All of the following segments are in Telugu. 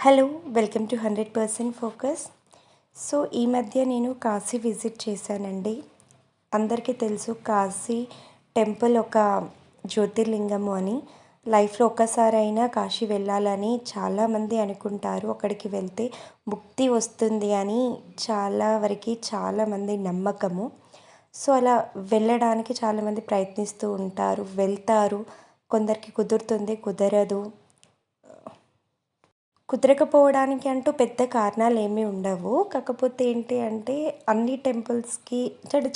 Hello welcome to 100% focus. So ఈ మధ్య నేను కాశీ విజిట్ చేశానండి. అందరికీ తెలుసు కాశీ టెంపుల్ ఒక జ్యోతిర్లింగము అని. లైఫ్లో ఒక్కసారైనా కాశీ వెళ్ళాలని చాలామంది అనుకుంటారు. అక్కడికి వెళ్తే ముక్తి వస్తుంది అని చాలామంది నమ్మకము. సో అలా వెళ్ళడానికి చాలామంది ప్రయత్నిస్తూ ఉంటారు, వెళ్తారు. కొందరికి కుదురుతుంది, కుదరదు. కుదరకపోవడానికి అంటూ పెద్ద కారణాలు ఏమీ ఉండవు. కాకపోతే ఏంటి అంటే అన్ని టెంపుల్స్‌కి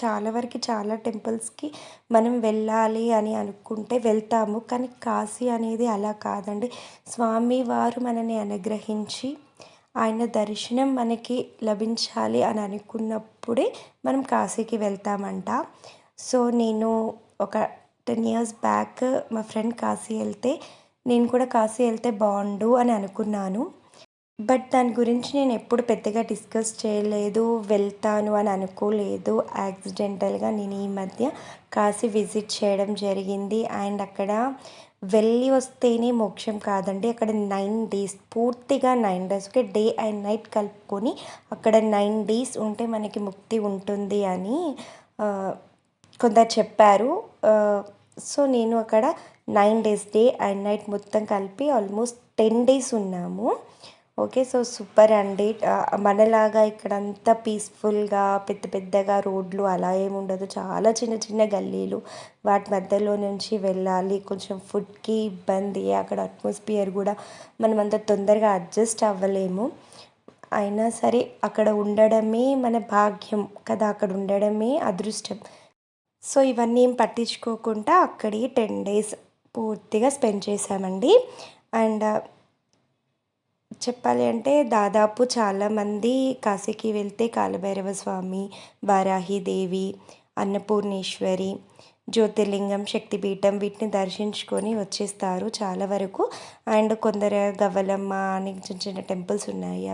చాలా వరకు చాలా టెంపుల్స్‌కి మనం వెళ్ళాలి అని అనుకుంటే వెళ్తాము. కానీ కాశీ అనేది అలా కాదండి. స్వామివారు మనని అనుగ్రహించి ఆయన దర్శనం మనకి లభించాలి అని అనుకున్నప్పుడే మనం కాశీకి వెళ్తామంట. సో నేను ఒక 10 ఇయర్స్ బ్యాక్ మా ఫ్రెండ్ కాశీ వెళ్తే నేను కూడా కాశీ వెళ్తే బాగుండు అని అనుకున్నాను. బట్ దాని గురించి నేను ఎప్పుడు పెద్దగా డిస్కస్ చేయలేదు, వెళ్తాను అని అనుకోలేదు. యాక్సిడెంటల్గా నేను ఈ మధ్య కాశీ విజిట్ చేయడం జరిగింది. అండ్ అక్కడ వెళ్ళి వస్తేనే మోక్షం కాదండి. అక్కడ 9 డేస్, పూర్తిగా 9 days, okay, day and night కలుపుకొని అక్కడ 9 డేస్ ఉంటే మనకి ముక్తి ఉంటుంది అని కొందరు చెప్పారు. సో నేను అక్కడ 9 డేస్, డే అండ్ నైట్ మొత్తం కలిపి ఆల్మోస్ట్ 10 డేస్ ఉన్నాము. ఓకే, సో సూపర్ అండి. మనలాగా ఇక్కడంతా పీస్ఫుల్గా పెద్దగా రోడ్లు అలా ఏమి ఉండదు. చాలా చిన్న గల్లీలు, వాటి మధ్యలో నుంచి వెళ్ళాలి. కొంచెం ఫుడ్కి ఇబ్బంది. అక్కడ అట్మాస్ఫియర్ కూడా మనం అంత తొందరగా అడ్జస్ట్ అవ్వలేము. అయినా సరే అక్కడ ఉండడమే మన భాగ్యం కదా, అక్కడ ఉండడమే అదృష్టం. సో ఇవన్నీ ఏం పట్టించుకోకుండా అక్కడే 10 డేస్ పూర్తిగా స్పెండ్ చేశామండి. అండ్ చెప్పాలి అంటే దాదాపు చాలామంది కాశీకి వెళ్తే కాలభైరవ స్వామి, వారాహిదేవి, అన్నపూర్ణేశ్వరి, జ్యోతిర్లింగం, శక్తిపీఠం వీటిని దర్శించుకొని వచ్చేస్తారు చాలా వరకు. అండ్ కొందరు గవ్వలమ్మ అని చిన్న టెంపుల్స్ ఉన్నాయి,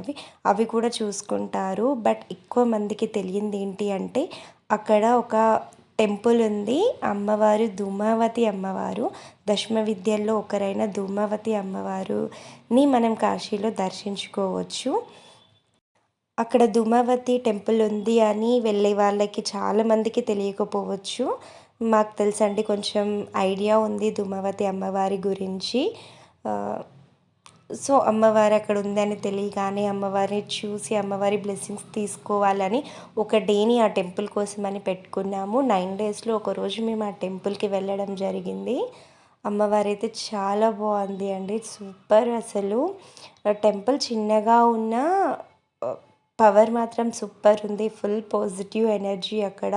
అవి కూడా చూసుకుంటారు. బట్ ఎక్కువ మందికి తెలియంది ఏంటి అంటే అక్కడ ఒక టెంపుల్ ఉంది. అమ్మవారు ధూమావతి అమ్మవారు, దశమ విద్యల్లో ఒకరైన ధూమావతి అమ్మవారుని మనం కాశీలో దర్శించుకోవచ్చు. అక్కడ ధూమావతి టెంపుల్ ఉంది అని వెళ్ళే వాళ్ళకి చాలామందికి తెలియకపోవచ్చు. మాకు తెలుసండి, కొంచెం ఐడియా ఉంది ధూమావతి అమ్మవారి గురించి. సో అమ్మవారు అక్కడ ఉందని తెలియగానే అమ్మవారిని చూసి అమ్మవారి బ్లెస్సింగ్స్ తీసుకోవాలని ఒక డేని ఆ టెంపుల్ కోసం అని పెట్టుకున్నాము. 9 డేస్లో ఒకరోజు మేము ఆ టెంపుల్కి వెళ్ళడం జరిగింది. అమ్మవారు అయితే చాలా బాగుంది అండి, సూపర్. అసలు టెంపుల్ చిన్నగా ఉన్న పవర్ మాత్రం సూపర్ ఉంది. ఫుల్ పాజిటివ్ ఎనర్జీ అక్కడ,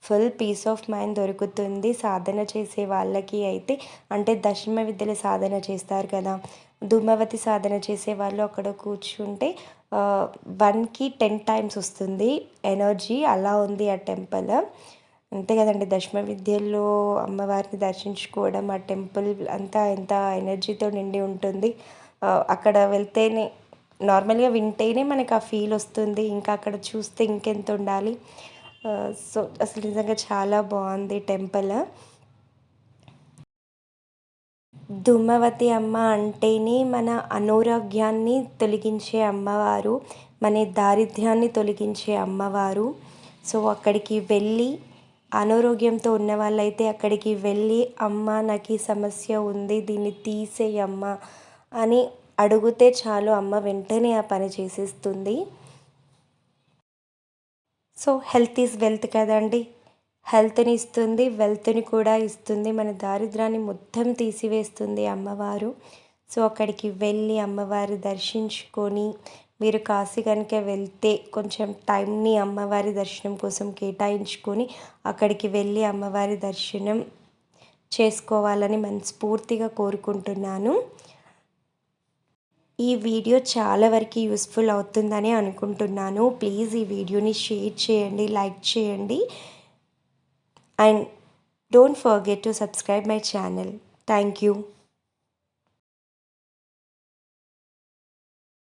ఫుల్ పీస్ ఆఫ్ మైండ్ దొరుకుతుంది. సాధన చేసే వాళ్ళకి అయితే, అంటే దశమ విద్యలు సాధన చేస్తారు కదా, ధూమావతి సాధన చేసే వాళ్ళు అక్కడ కూర్చుంటే 1కి 10 టైమ్స్ వస్తుంది ఎనర్జీ. అలా ఉంది ఆ టెంపుల్. అంతే కదండి, దశమ విద్యల్లో అమ్మవారిని దర్శించుకోవడం, ఆ టెంపుల్ అంతా ఎంత ఎనర్జీతో నిండి ఉంటుంది. అక్కడ వెళ్తేనే, నార్మల్గా వింటేనే మనకు ఆ ఫీల్ వస్తుంది, ఇంకా అక్కడ చూస్తే ఇంకెంత ఉండాలి. సో అసలు నిజంగా చాలా బాగుంది టెంపుల్. ధూమావతి అమ్మ అంటేనే మన అనారోగ్యాన్ని తొలగించే అమ్మవారు, మన దారిద్ర్యాన్ని తొలగించే అమ్మవారు. సో అక్కడికి వెళ్ళి, అనారోగ్యంతో ఉన్న వాళ్ళైతే అక్కడికి వెళ్ళి, అమ్మ నాకు ఈ సమస్య ఉంది, దీన్ని తీసేయమ్మ అని అడిగితే చాలు, అమ్మ వెంటనే ఆ పని చేసేస్తుంది. సో హెల్త్ ఈజ్ వెల్త్ కదండి. హెల్త్ని ఇస్తుంది, వెల్త్ని కూడా ఇస్తుంది. మన దారిద్ర్యాన్ని మొత్తం తీసివేస్తుంది అమ్మవారు. సో అక్కడికి వెళ్ళి అమ్మవారి దర్శించుకొని, మీరు కాశీ కనుక వెళ్తే కొంచెం టైంని అమ్మవారి దర్శనం కోసం కేటాయించుకొని అక్కడికి వెళ్ళి అమ్మవారి దర్శనం చేసుకోవాలని మనస్ఫూర్తిగా కోరుకుంటున్నాను. ఈ వీడియో చాలా వరకు యూస్ఫుల్ అవుతుందని అనుకుంటున్నాను. ప్లీజ్ ఈ వీడియోని షేర్ చేయండి, లైక్ చేయండి. And don't forget to subscribe my channel. Thank you.